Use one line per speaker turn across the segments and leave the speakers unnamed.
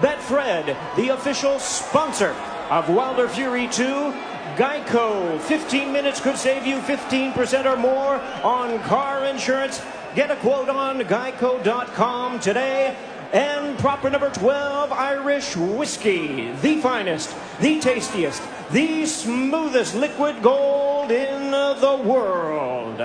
Betfred, the official sponsor of Wilder Fury 2. Geico, 15 minutes could save you 15% or more on car insurance. Get a quote on geico.com today. And proper number 12, Irish whiskey, the finest, the tastiest, the smoothest liquid gold in the world.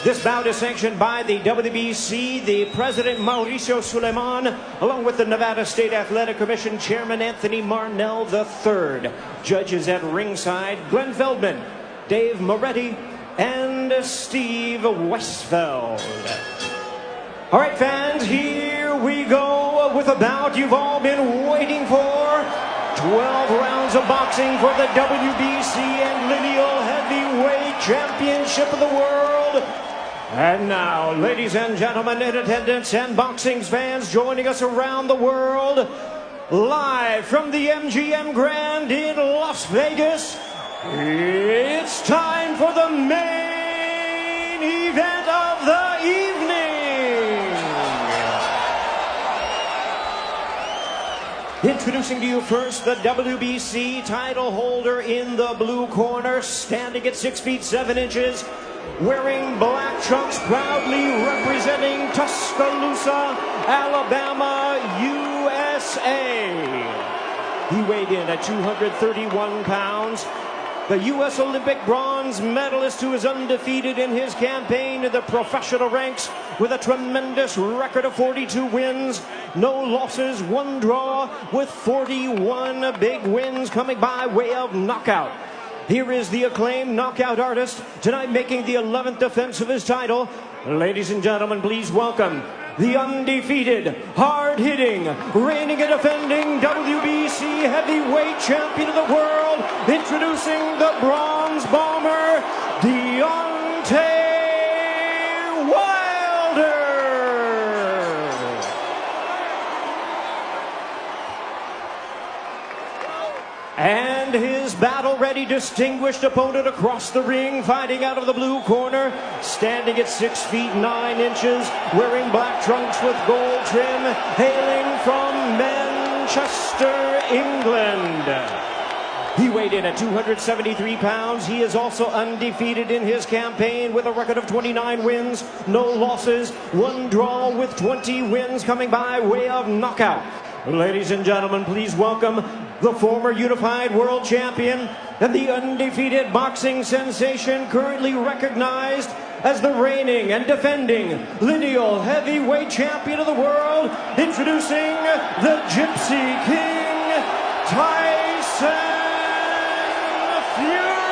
This bout is sanctioned by the WBC, the President Mauricio Suleiman, along with the Nevada State Athletic Commission Chairman Anthony Marnell III. Judges at ringside, Glenn Feldman, Dave Moretti, and Steve Westfeld. All right, fans, here we go with a bout you've all been waiting for. 12 rounds of boxing for the WBC and Lineal Heavyweight Championship of the World. And now, ladies and gentlemen in attendance and boxing fans joining us around the world, live from the MGM Grand in Las Vegas, it's time for the main event of the evening. Introducing to you first the WBC title holder in the blue corner, standing at 6 feet 7 inches, wearing black trunks, proudly representing Tuscaloosa, Alabama, USA. He weighed in at 231 pounds. The U.S. Olympic bronze medalist who is undefeated in his campaign in the professional ranks with a tremendous record of 42 wins, no losses, 1 draw, with 41 big wins coming by way of knockout. Here is the acclaimed knockout artist, tonight making the 11th defense of his title. Ladies and gentlemen, please welcome the undefeated, hard-hitting, reigning and defending WBC heavyweight champion of the world, introducing the bronze bomber, Deontay Wilder. And his battle-ready, distinguished opponent across the ring, fighting out of the blue corner, standing at 6 feet 9 inches, wearing black trunks with gold trim, hailing from Manchester, England. He weighed in at 273 pounds. He is also undefeated in his campaign with a record of 29 wins, no losses, 1 draw, with 20 wins coming by way of knockout. Ladies and gentlemen, please welcome the former unified world champion and the undefeated boxing sensation, currently recognized as the reigning and defending lineal heavyweight champion of the world, introducing the Gypsy King, Tyson Fury.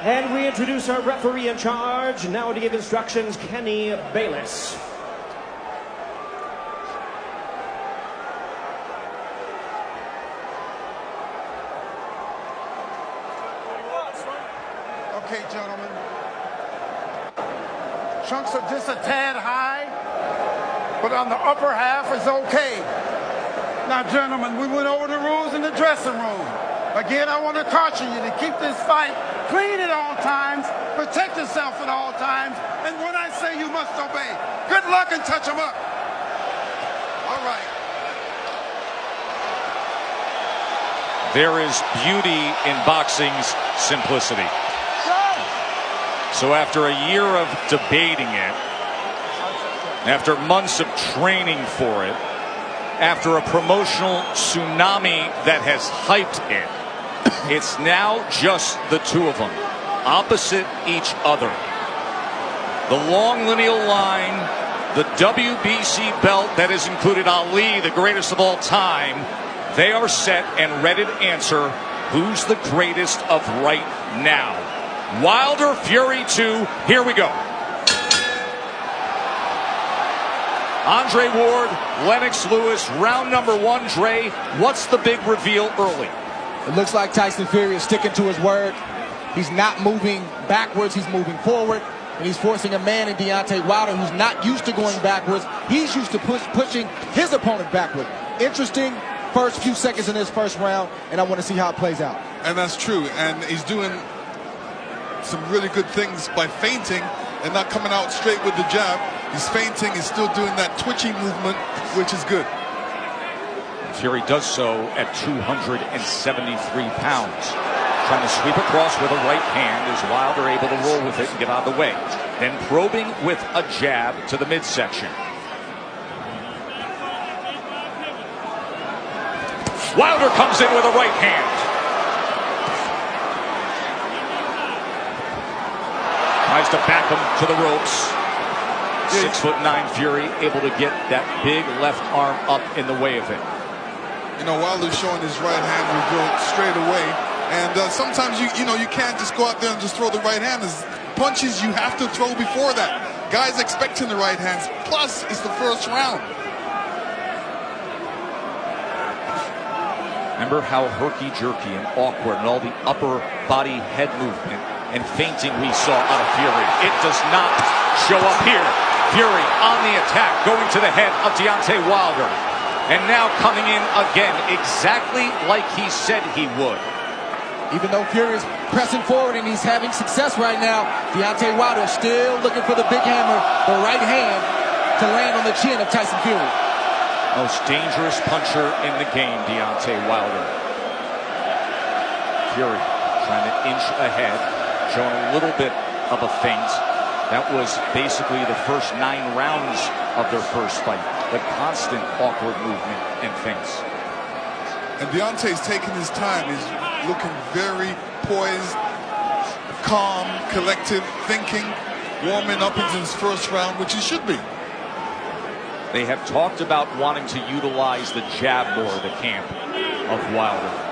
And we introduce our referee in charge, now to give instructions, Kenny Bayless.
Okay, gentlemen. Trunks are just a tad high, but on the upper half is okay. Now, gentlemen, we went over the rules in the dressing room. Again, I want to caution you to keep this fight clean at all times, protect yourself at all times, and when I say you must obey, good luck and touch them up. All right.
There is beauty in boxing's simplicity. So after a year of debating it, after months of training for it, after a promotional tsunami that has hyped it, it's now just the two of them, opposite each other. The long lineal line, the WBC belt that has included Ali, the greatest of all time, they are set and ready to answer who's the greatest of right now. Wilder Fury 2, here we go. Andre Ward, Lennox Lewis, round number 1. Dre, what's the big reveal early?
It looks like Tyson Fury is sticking to his word. He's not moving backwards, he's moving forward. And he's forcing a man in Deontay Wilder who's not used to going backwards. He's used to pushing his opponent backward. Interesting first few seconds in this first round, and I want to see how it plays out.
And that's true. And he's doing some really good things by feinting and not coming out straight with the jab. He's feinting, he's still doing that twitching movement, which is good.
Fury does so at 273 pounds. Trying to sweep across with a right hand as Wilder able to roll with it and get out of the way. Then probing with a jab to the midsection. Wilder comes in with a right hand. Tries to back him to the ropes. 6'9" Fury able to get that big left arm up in the way of it.
You know, Wilder's showing his right hand reveal straight away. And sometimes you can't just go out there and just throw the right hand. There's punches you have to throw before that. Guys expecting the right hands. Plus, it's the first round.
Remember how herky-jerky and awkward and all the upper body head movement and feinting we saw out of Fury. It does not show up here. Fury on the attack, going to the head of Deontay Wilder. And now coming in again, exactly like he said he would.
Even though Fury is pressing forward and he's having success right now, Deontay Wilder is still looking for the big hammer, the right hand, to land on the chin of Tyson Fury.
Most dangerous puncher in the game, Deontay Wilder. Fury trying to inch ahead, showing a little bit of a feint. That was basically the first 9 rounds of their first fight. The constant awkward movement and feints.
And Deontay's taking his time. He's looking very poised, calm, collected, thinking, warming up into his first round, which he should be.
They have talked about wanting to utilize the jab more, the camp of Wilder.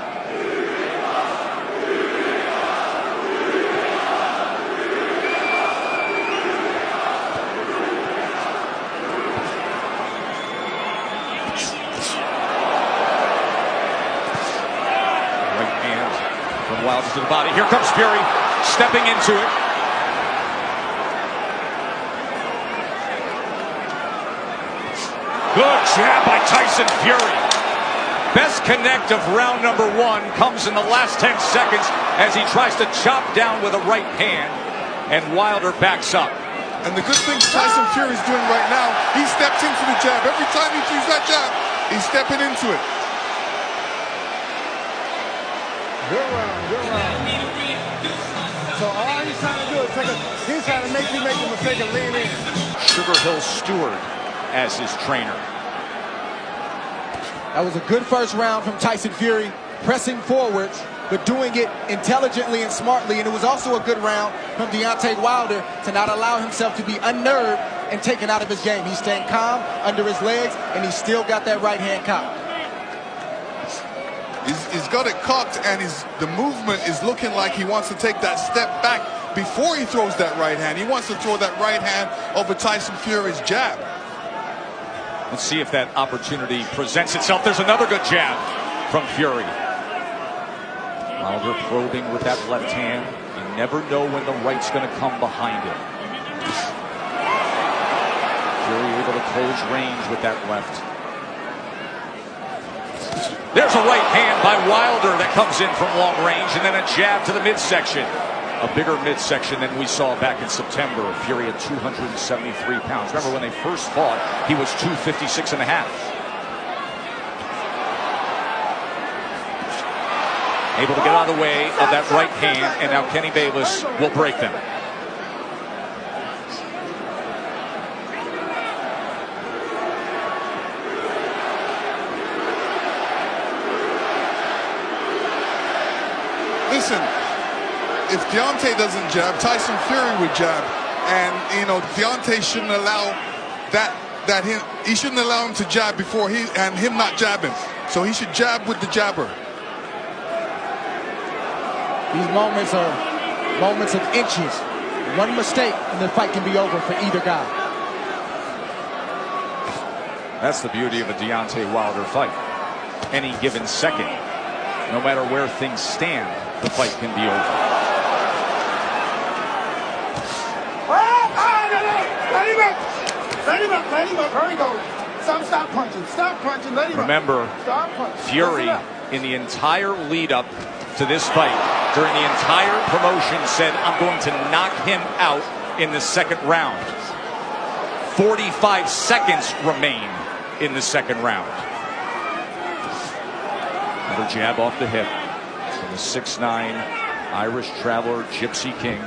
Wilder to the body. Here comes Fury, stepping into it. Good jab by Tyson Fury. Best connect of round number 1 comes in the last 10 seconds as he tries to chop down with a right hand, and Wilder backs up.
And the good thing Tyson Fury's doing right now, he steps into the jab. Every time he sees that jab, he's stepping into it.
Good round, good round. So all he's trying to do is he's trying to make you make the mistake of lean in.
Sugar Hill Stewart as his trainer.
That was a good first round from Tyson Fury, pressing forward, but doing it intelligently and smartly. And it was also a good round from Deontay Wilder to not allow himself to be unnerved and taken out of his game. He's staying calm under his legs, and he's still got that right hand cocked.
He's got it cocked, and the movement is looking like he wants to take that step back before he throws that right hand. He wants to throw that right hand over Tyson Fury's jab.
Let's see if that opportunity presents itself. There's another good jab from Fury. Wilder probing with that left hand. You never know when the right's going to come behind it. Fury able to close range with that left. There's a right hand by Wilder that comes in from long range, and then a jab to the midsection. A bigger midsection than we saw back in September. Fury at 273 pounds. Remember when they first fought, he was 256 and a half. Able to get out of the way of that right hand, and now Kenny Bayless will break them.
Listen, if Deontay doesn't jab, Tyson Fury would jab, and Deontay shouldn't allow he shouldn't allow him to jab before him not jabbing. So he should jab with the jabber.
These moments are moments of inches. One mistake and the fight can be over for either guy.
That's the beauty of a Deontay Wilder fight. Any given second, no matter where things stand, the fight can be over.
Let him up. There he goes. Stop punching. Stop punching. Let him
Remember,
up. Stop punching.
Fury, in the entire lead up to this fight, during the entire promotion, said, I'm going to knock him out in the second round. 45 seconds remain in the second round. Another jab off the hip from the 6'9" Irish traveler, Gypsy King.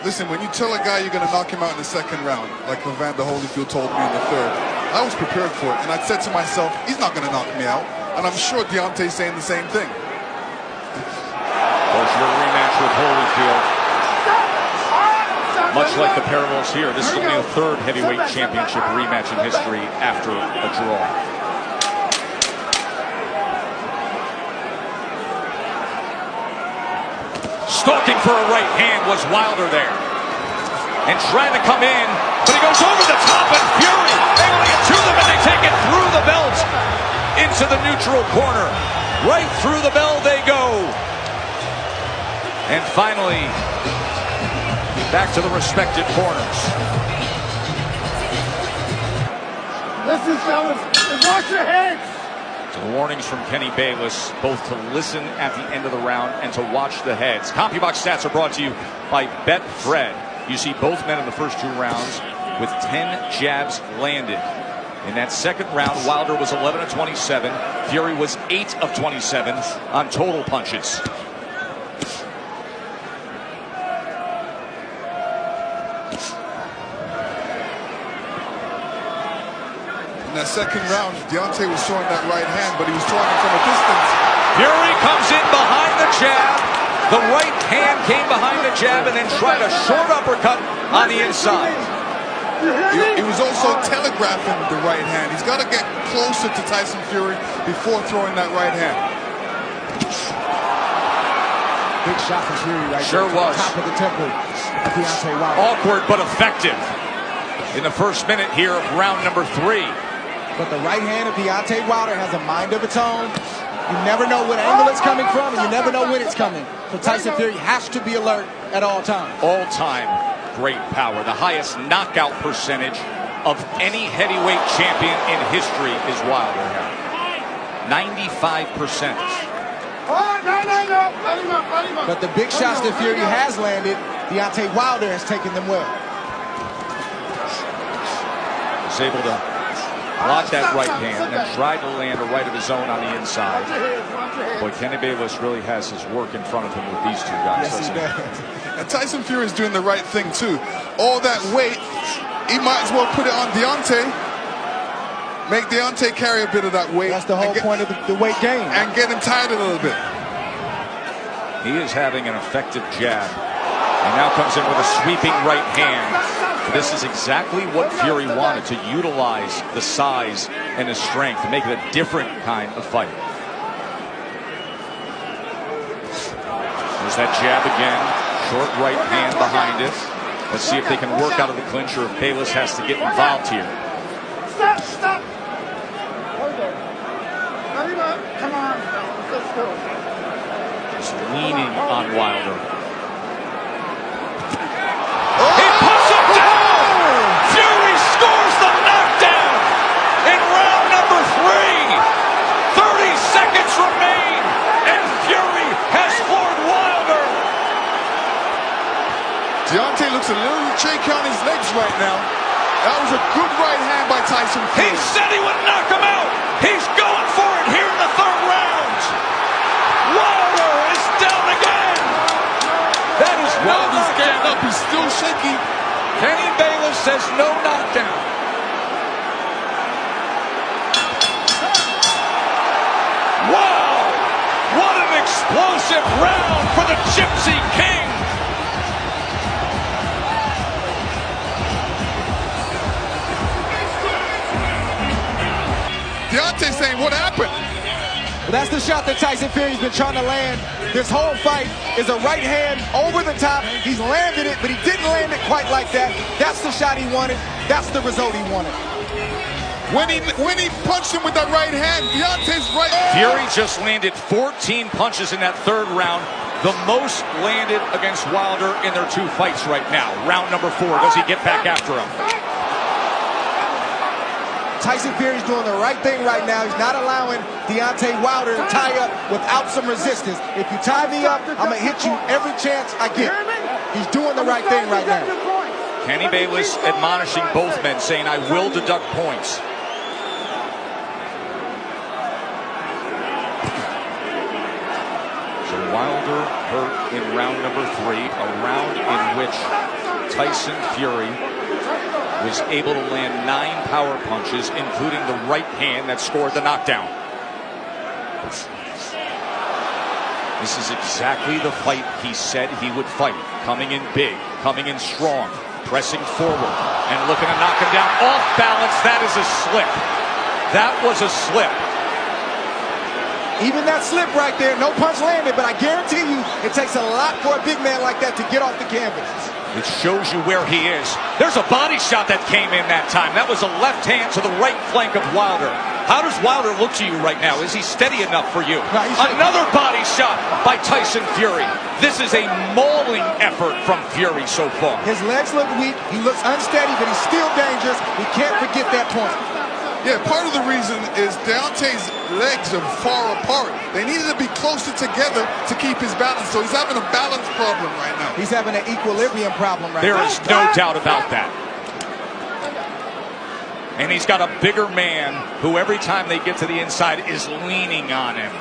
Listen, when you tell a guy you're going to knock him out in the second round, like Evander Holyfield told me in the third, I was prepared for it. And I said to myself, he's not going to knock me out. And I'm sure Deontay's saying the same thing.
Of course, your rematch with Holyfield. Much like the parallels here, this is only the third heavyweight championship rematch in history after a draw. Stalking for a right hand was Wilder there. And trying to come in, but he goes over the top, and Fury able to get to them, and they take it through the belt into the neutral corner. Right through the bell they go. And finally, back to the respective corners.
Listen, fellas, watch your heads.
So warnings from Kenny Bayless, both to listen at the end of the round and to watch the heads. CompuBox stats are brought to you by Betfred. You see both men in the first two rounds with 10 jabs landed. In that second round, Wilder was 11 of 27. Fury was 8 of 27 on total punches.
In that second round, Deontay was throwing that right hand, but he was throwing it from a distance.
Fury comes in behind the jab. The right hand came behind the jab and then tried a short uppercut on the inside.
He was also telegraphing the right hand. He's got to get closer to Tyson Fury before throwing that right hand.
Big shot from Fury right
Sure
there.
was.
Top of the temple of Deontay Wilder.
Awkward but effective in the first minute here of round number 3.
But the right hand of Deontay Wilder has a mind of its own. You never know what angle it's coming from, and you never know when it's coming. So Tyson Fury has to be alert at all times.
All-time great power. The highest knockout percentage of any heavyweight champion in history is Wilder here. 95%.
But the big shots that Fury has landed, Deontay Wilder has taken them well.
Was able to block that right hand and then tried to land a right of his own on the inside. Boy, Kenny Bayless really has his work in front of him with these two guys.
Yes, he does.
And Tyson Fury is doing the right thing, too. All that weight, he might as well put it on Deontay. Make Deontay carry a bit of that weight.
That's the whole point of the weight game.
And get him tired a little bit.
He is having an effective jab. And now comes in with a sweeping right hand. This is exactly what Fury wanted, to utilize the size and his strength to make it a different kind of fight. There's that jab again. Short right hand behind it. Let's see if they can work out of the clinch or if Bayless has to get involved here.
Stop, stop. Come on, let's go.
Just leaning on Wilder.
He
puts him down! Fury scores the knockdown in round number 3. 30 seconds remain, and Fury has floored Wilder.
Deontay looks a little shaky on his legs right now. That was a good right hand by Tyson Fury.
He said he would knock him out. He's going for it here in the third round. Wilder is down again. That is no
Wilder's
knockdown.
getting up. He's still shaky.
Kenny Bayless says no knockdown. Wow! What an explosive round for the Gypsy King.
Deontay saying, what happened?
Well, that's the shot that Tyson Fury's been trying to land this whole fight, is a right hand over the top. He's landed it, but he didn't land it quite like that. That's the shot he wanted. That's the result he wanted.
When he punched him with that right hand, Deontay's right.
Fury just landed 14 punches in that third round, the most landed against Wilder in their 2 fights right now. Round number 4, does he get back after him?
Tyson Fury's doing the right thing right now. He's not allowing Deontay Wilder to tie up without some resistance. If you tie me up, I'm going to hit you every chance I get. He's doing the right thing right now.
Kenny Bayless admonishing both men, saying, I will deduct points. So Wilder hurt in round number 3, a round in which Tyson Fury was able to land 9 power punches, including the right hand that scored the knockdown. This is exactly the fight he said he would fight. Coming in big, coming in strong, pressing forward, and looking to knock him down off balance. That is a slip. That was a slip.
Even that slip right there, no punch landed, but I guarantee you it takes a lot for a big man like that to get off the canvas.
It shows you where he is. There's a body shot that came in that time. That was a left hand to the right flank of Wilder. How does Wilder look to you right now? Is he steady enough for you? Another body shot by Tyson Fury. This is a mauling effort from Fury so far.
His legs look weak. He looks unsteady, but he's still dangerous. We can't forget that point.
Yeah, part of the reason is Deontay's legs are far apart. They needed to be closer together to keep his balance. So he's having a balance problem right now.
He's having an equilibrium problem right now.
There is no doubt about that. And he's got a bigger man who every time they get to the inside is leaning on him.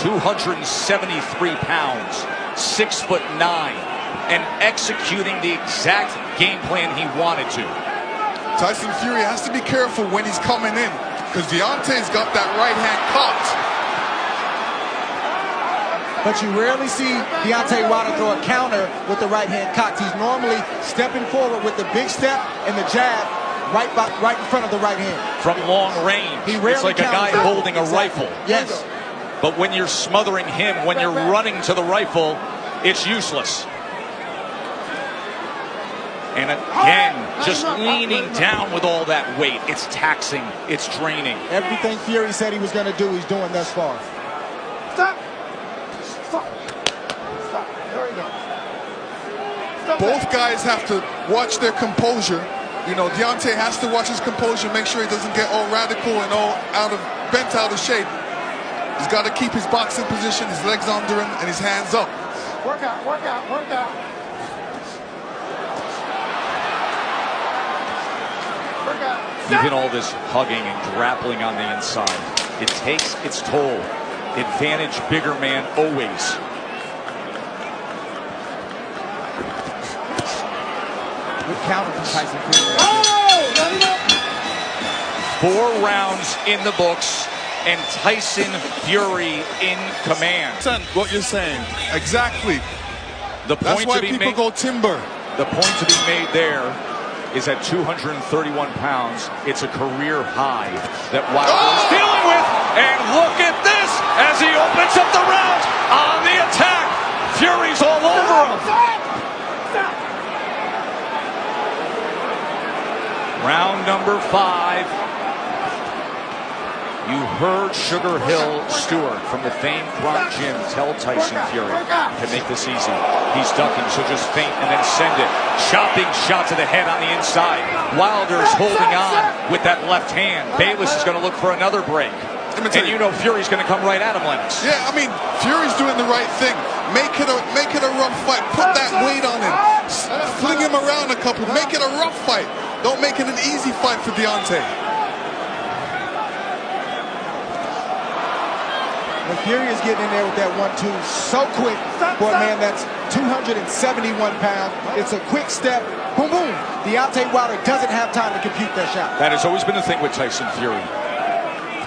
273 pounds, 6'9", and executing the exact game plan he wanted to.
Tyson Fury has to be careful when he's coming in, because Deontay's got that right hand caught.
But you rarely see Deontay Wilder throw a counter with the right hand cocked. He's normally stepping forward with the big step and the jab right in front of the right hand.
From long range. It's like a guy holding a rifle.
Yes.
But when you're smothering him, when you're running to the rifle, it's useless. And again, just leaning down with all that weight. It's taxing. It's draining.
Everything Fury said he was going to do, he's doing thus far.
Stop. Stop. Stop. There we go. Stop.
Both guys have to watch their composure. You know, Deontay has to watch his composure, make sure he doesn't get all radical and all bent out of shape. He's got to keep his boxing position, his legs under him, and his hands up.
Work out, work out, work out.
Even all this hugging and grappling on the inside, it takes its toll. Advantage bigger man always.
Good counter from Tyson Fury.
4 rounds in the books, and Tyson Fury in command.
What you're saying. Exactly.
The
That's
point
why
to be
people
made,
go timber.
The point to be made there is at 231 pounds. It's a career high that Wilder is dealing with. And look at this as he opens up the round on the attack. Fury's all over him. Round number 5. You heard Sugar Hill Stewart from the famed Bronx Gym tell Tyson Fury to make this easy. He's ducking, so just feint and then send it. Chopping shot to the head on the inside. Wilder's holding on with that left hand. Bayless is going to look for another break. And you know Fury's going to come right at him, Lennox.
Yeah, I mean, Fury's doing the right thing. Make it a rough fight. Put that weight on him. Fling him around a couple. Make it a rough fight. Don't make it an easy fight for Deontay.
And Fury is getting in there with that 1-2 so quick for a man that's 271 pounds. It's a quick step. Boom, boom. Deontay Wilder doesn't have time to compute that shot.
That has always been the thing with Tyson Fury.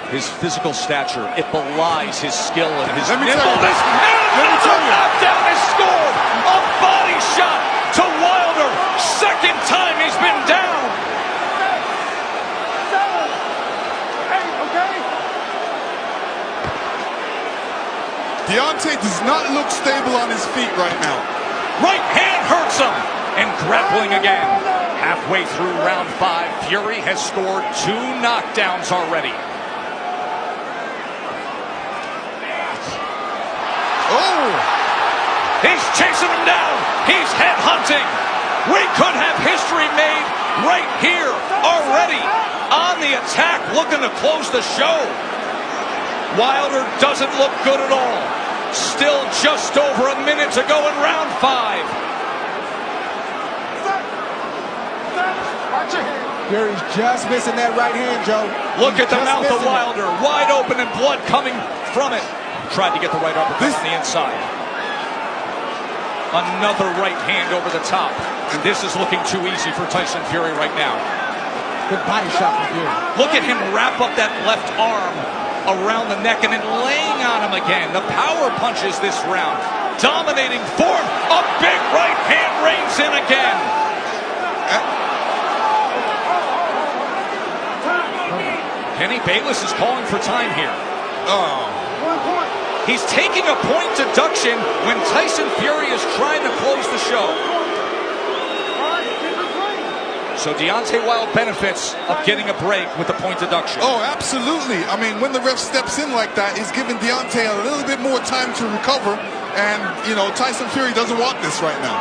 His physical stature, it belies his skill and his nimbleness. And another knockdown is scored. A body shot to Wilder. Second time he's been down.
Deontay does not look stable on his feet right now.
Right hand hurts him. And grappling again. Halfway through round 5, Fury has scored 2 knockdowns already.
Oh!
He's chasing him down. He's head hunting. We could have history made right here already. On the attack, looking to close the show. Wilder doesn't look good at all. Still just over a minute to go in round 5.
Watch your hand.
Fury's just missing that right hand, Joe.
Look at the
Just
mouth of
missing it.
Wilder, wide open and blood coming from it. Tried to get the right uppercut on the inside. Another right hand over the top. And this is looking too easy for Tyson Fury right now.
Good body shot from Fury.
Look at him wrap up that left arm around the neck and then laying on him again. The power punches this round. Dominating form. A big right hand reigns in again. Kenny Bayless is calling for time here.
Oh.
He's taking a point deduction when Tyson Fury is trying to close the show. So Deontay Wilder benefits of getting a break with the point deduction.
Oh, absolutely. I mean, when the ref steps in like that, he's giving Deontay a little bit more time to recover. And, you know, Tyson Fury doesn't want this right now.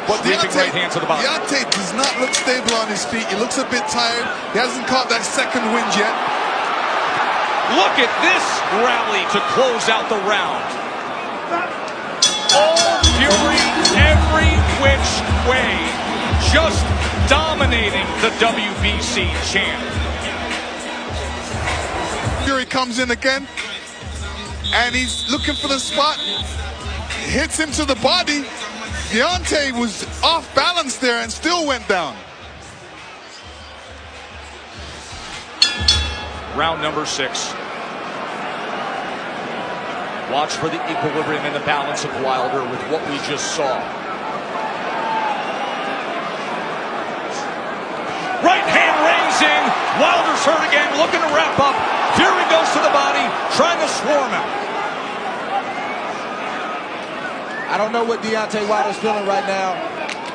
But
Sweeping right hand to the body.
Deontay does not look stable on his feet. He looks a bit tired. He hasn't caught that second wind yet.
Look at this rally to close out the round. All Fury, every which way, just dominating the WBC champ.
Fury comes in again, and he's looking for the spot. Hits him to the body. Deontay was off balance there and still went down.
Round number 6. Watch for the equilibrium and the balance of Wilder with what we just saw. Right hand reins in. Wilder's hurt again, looking to wrap up. Fury goes to the body, trying to swarm him.
I don't know what Deontay Wilder's feeling right now,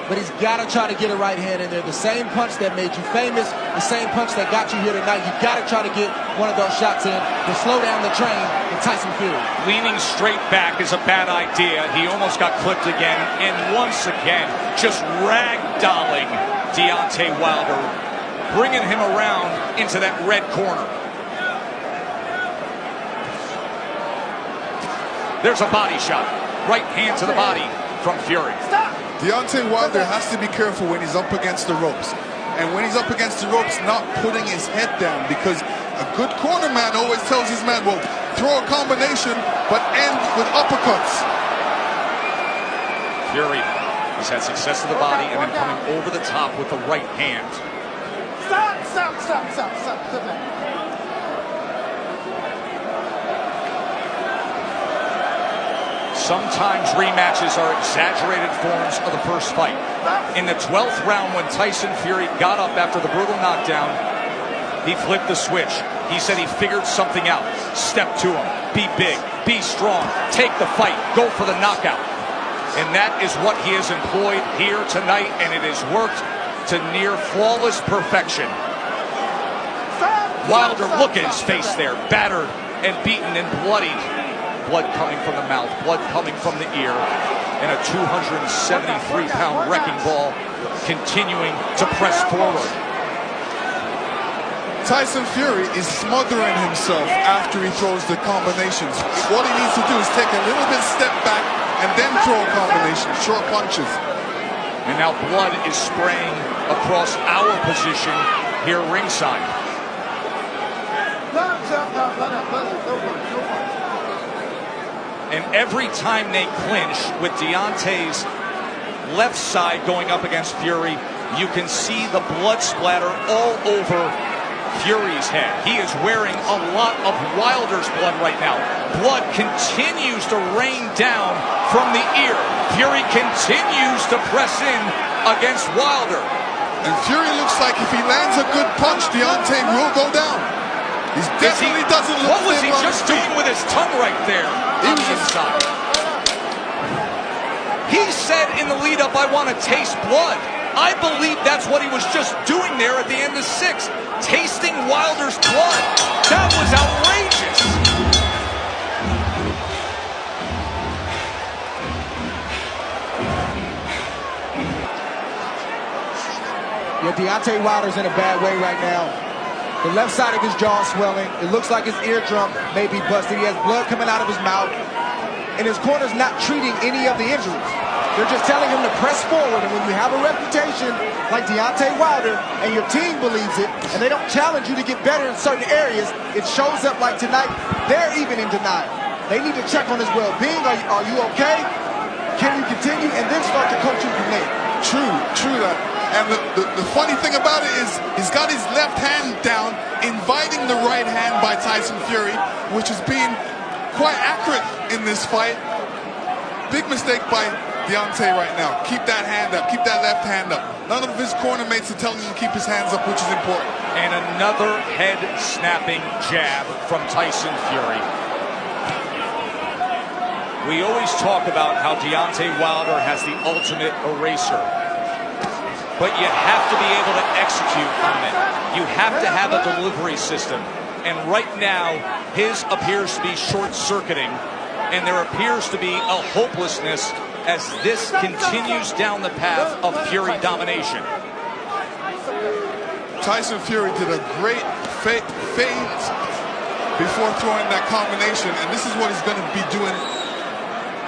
but he's got to try to get a right hand in there. The same punch that made you famous, the same punch that got you here tonight. You got to try to get one of those shots in to slow down the train with Tyson Fury.
Leaning straight back is a bad idea. He almost got clipped again, and once again, just ragdolling Deontay Wilder, bringing him around into that red corner. There's a body shot. Right hand to the body from Fury.
Deontay Wilder has to be careful when he's up against the ropes. And when he's up against the ropes, not putting his head down, because a good corner man always tells his man, well, throw a combination, but end with uppercuts.
Fury has had success to the body and then coming over the top with the right hand.
Stop.
Sometimes rematches are exaggerated forms of the first fight. In the 12th round, when Tyson Fury got up after the brutal knockdown, he flipped the switch. He said he figured something out. Step to him. Be big. Be strong. Take the fight. Go for the knockout. And that is what he has employed here tonight, and it has worked to near flawless perfection. Wilder, look at his face there. Battered and beaten and bloodied. Blood coming from the mouth, blood coming from the ear, and a 273-pound wrecking ball continuing to press forward.
Tyson Fury is smothering himself after he throws the combinations. What he needs to do is take a little bit step back and then throw a combination, short punches.
And now blood is spraying across our position here ringside. And every time they clinch with Deontay's left side going up against Fury, you can see the blood splatter all over Fury's head. He is wearing a lot of Wilder's blood right now. Blood continues to rain down from the ear. Fury continues to press in against Wilder.
And Fury looks like if he lands a good punch, Deontay will go down. He definitely doesn't look
What was he
stable on
just
his feet.
doing with his tongue right there on the inside? He said in the lead up, I want to taste blood. I believe that's what he was just doing there at the end of 6, tasting Wilder's blood. That was outrageous.
Yeah, Deontay Wilder's in a bad way right now. The left side of his jaw is swelling. It looks like his eardrum may be busted. He has blood coming out of his mouth. And his corner's not treating any of the injuries. They're just telling him to press forward. And when you have a reputation like Deontay Wilder and your team believes it, and they don't challenge you to get better in certain areas, it shows up like tonight. They're even in denial. They need to check on his well-being. Are you okay? Can you continue? And then start to coach him from there.
True that. And the funny thing about it is he's got his left hand down, inviting the right hand by Tyson Fury, which has been quite accurate in this fight. Big mistake by Deontay right now. Keep that hand up. Keep that left hand up. None of his corner mates are telling him to keep his hands up, which is important.
And another head-snapping jab from Tyson Fury. We always talk about how Deontay Wilder has the ultimate eraser. But you have to be able to execute on it. You have to have a delivery system. And right now, his appears to be short-circuiting. And there appears to be a hopelessness as this continues down the path of Fury domination.
Tyson Fury did a great feint before throwing that combination, and this is what he's going to be doing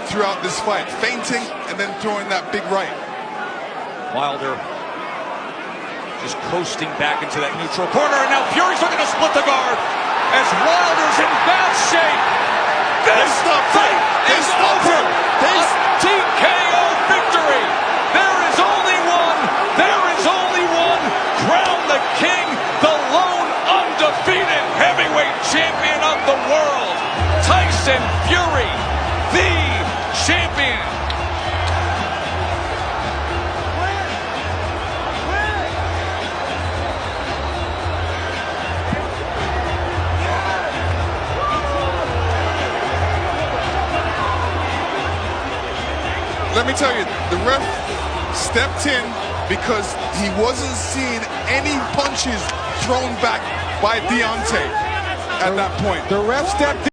throughout this fight. Feinting and then throwing that big right.
Wilder just coasting back into that neutral corner, and now Fury's looking to split the guard as Wilder's in bad shape. This fight is over. A TKO victory. There is only one. There is only one. Crown the king, the lone undefeated heavyweight champion of the world. Tyson Fury, the champion.
Let me tell you, the ref stepped in because he wasn't seeing any punches thrown back by Deontay at that point.
The ref stepped in.